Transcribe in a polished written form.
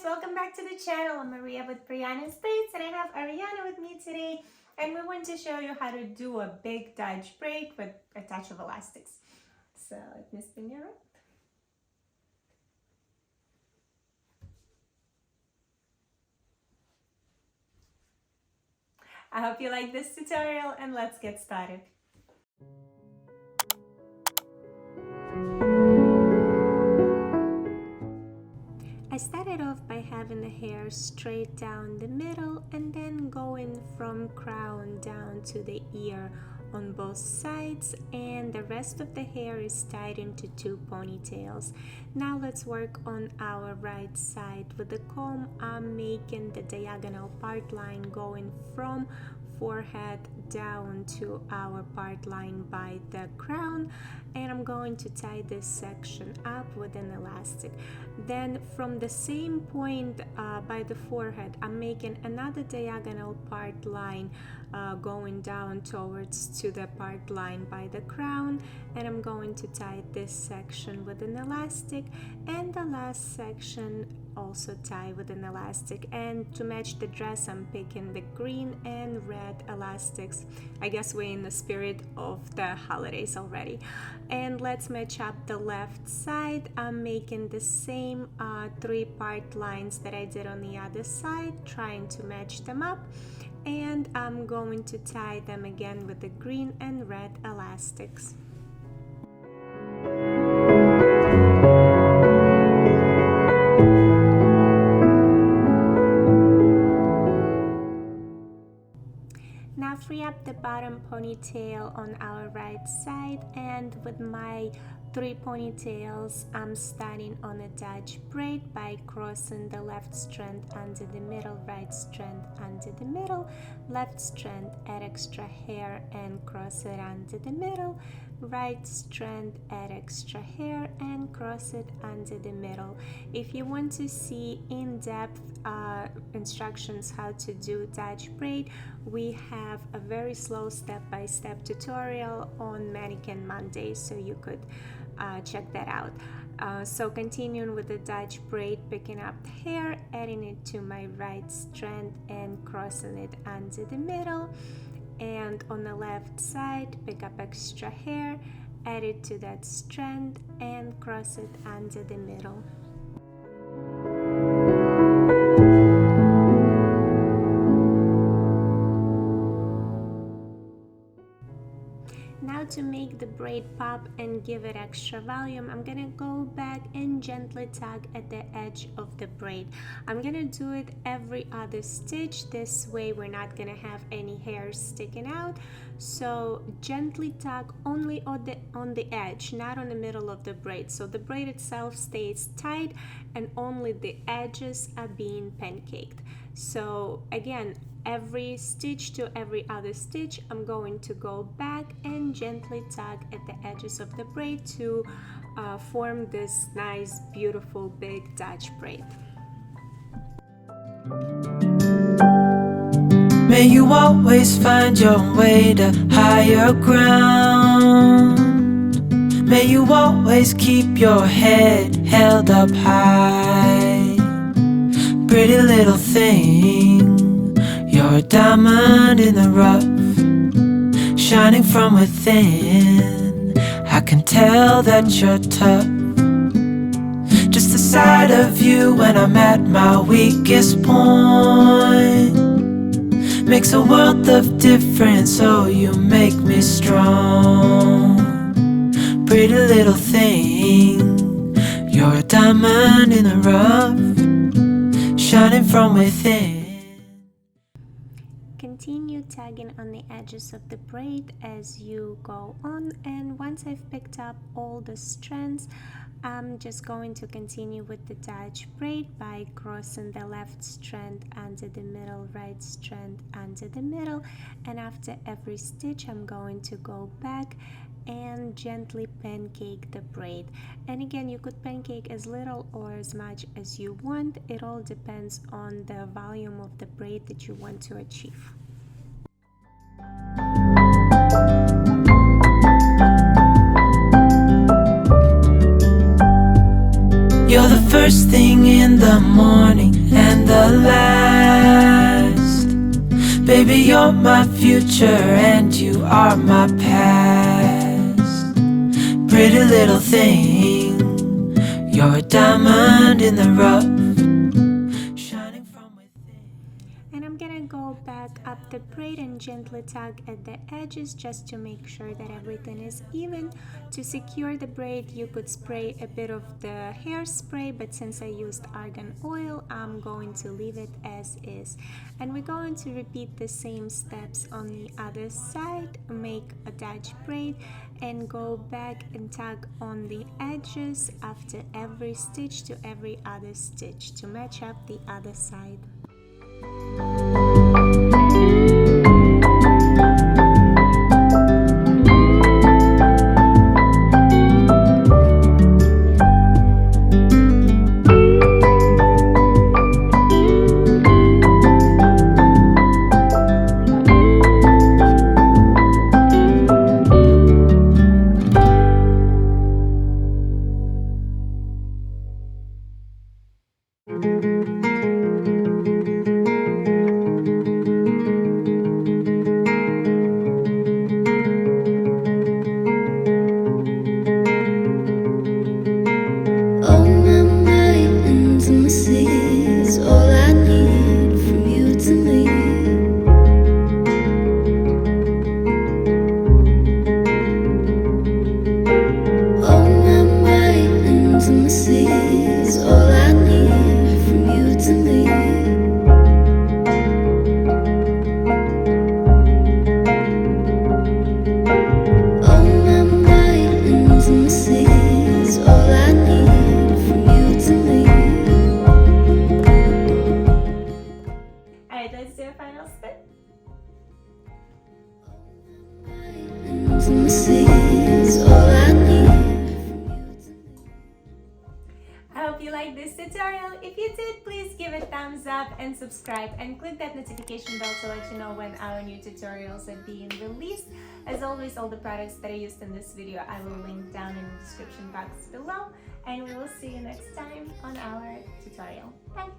welcome back to the channel. I'm Maria with Brianna's Braids and I have Ariana with me today, and we want to show you how to do a big Dutch braid with a touch of elastics. So let me spin you around. I hope you like this tutorial and let's get started. I started off by having the hair straight down the middle and then going from crown down to the ear on both sides, and the rest of the hair is tied into two ponytails. Now let's work on our right side. With the comb, I'm making the diagonal part line going from forehead down to our part line by the crown, and I'm going to tie this section up with an elastic. Then from the same point by the forehead, I'm making another diagonal part line going down towards to the part line by the crown, and I'm going to tie this section with an elastic, and the last section also tie with an elastic. And to match the dress, I'm picking the green and red elastics. I guess we're in the spirit of the holidays already. And let's match up the left side. I'm making the same three-part lines that I did on the other side, trying to match them up, and I'm going to tie them again with the green and red elastics. Now free up the bottom ponytail on our right side, and with my three ponytails, I'm starting on a Dutch braid by crossing the left strand under the middle, right strand under the middle, left strand, add extra hair and cross it under the middle, right strand, add extra hair and cross it under the middle. If you want to see in-depth instructions how to do Dutch braid, we have a very slow step-by-step tutorial on Mannequin Monday, so you could check that out. So continuing with the Dutch braid, picking up the hair, adding it to my right strand and crossing it under the middle, and on the left side pick up extra hair, add it to that strand and cross it under the middle. Now to make the braid pop and give it extra volume, I'm gonna go back and gently tug at the edge of the braid. I'm gonna do it every other stitch. This way we're not gonna have any hairs sticking out. So gently tug only on the edge, not on the middle of the braid. So the braid itself stays tight and only the edges are being pancaked. So again, every stitch to every other stitch, I'm going to go back and gently tug at the edges of the braid to form this nice, beautiful, big Dutch braid. May you always find your way to higher ground. May you always keep your head held up high. Pretty little thing, you're a diamond in the rough, shining from within. I can tell that you're tough. Just the sight of you when I'm at my weakest point makes a world of difference, so you make me strong. Pretty little thing, you're a diamond in the rough, shining from within. Continue tugging on the edges of the braid as you go on, and once I've picked up all the strands, I'm just going to continue with the Dutch braid by crossing the left strand under the middle, right strand under the middle, and after every stitch I'm going to go back and gently pancake the braid. And again, you could pancake as little or as much as you want. It all depends on the volume of the braid that you want to achieve. You're the first thing in the morning, last. Baby, you're my future and you are my past. Pretty little thing, you're a diamond in the rough, shining from within. And I'm gonna go back up the braid and gently tug at the edges just to make sure that everything is even. To secure the braid, you could spray a bit of the hairspray, but since I used argan oil, I'm going to leave it as is. And we're going to repeat the same steps on the other side. Make a Dutch braid and go back and tug on the edges after every stitch to every other stitch to match up the other side. I hope you liked this tutorial. If you did, please give it a thumbs up and subscribe and click that notification bell to let you know when our new tutorials are being released. As always, all the products that I used in this video I will link down in the description box below, and we will see you next time on our tutorial. Bye!